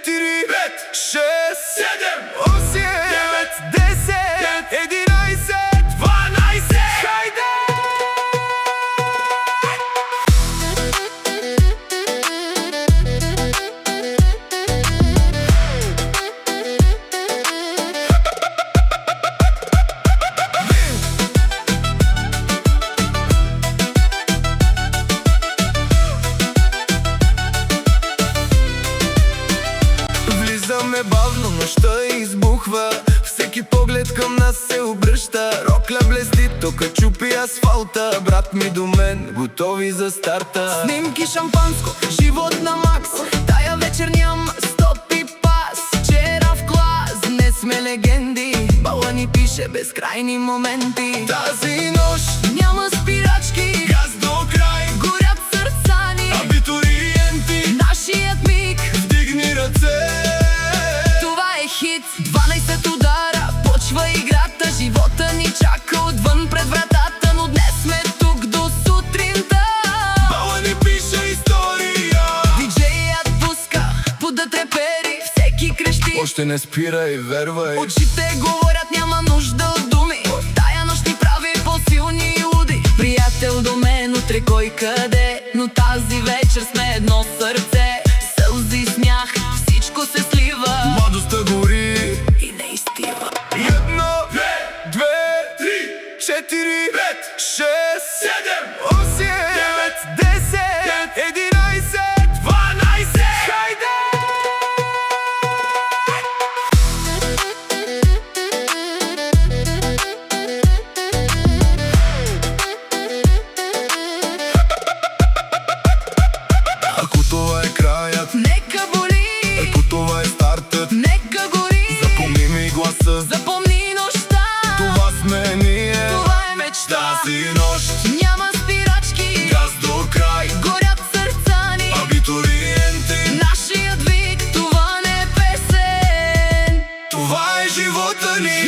4, 5, 6, 7, 8, 9, 10, 11, 12. Хайде! Влизаме бавно, нощта избухва. Всеки поглед към нас се обръща. Рокля блести, тока чупи асфалта. Брат ми до мен, готови за старта. Снимки, шампанско, живот на макс. Тая вечер ням стоп и пас. Вчера в клас, днес сме легенди. Бала ни пише безкрайни моменти. Тази нощ няма спирачки. Газ до край, горят сърца ни. Абитуриенти, нашият миг, вдигни ръце. Това е хит, 12 удара, почва играта. Живота ни чака отвън пред вратата, но днес сме тук до сутринта. Бала ни пише история. Диджеят пуска, подът репери, всеки крещи. Още не спирай, вервай. Очите говорят, няма нужда от думи. Тая нощ ни прави по-силни и луди. Приятел до мен, утре кой къде, но тази вечер сме едно сърце. Сълзи, смях, всичко се слива. Младостта гори и не изтива. 1, 2, 3, 4, 5, 6, 7, 8, 9, 10, 11, 12. Хайде! Ако това е краят, Нека боли, ако това е стартът, нека гори. запомни ми гласа. Запомни нощта, Това сме ние. това е мечта. Тази нощ Няма спирачки, газ до край, горят сърца ни. абитуриенти. Нашият вик, това не е песен. Това е живота ни.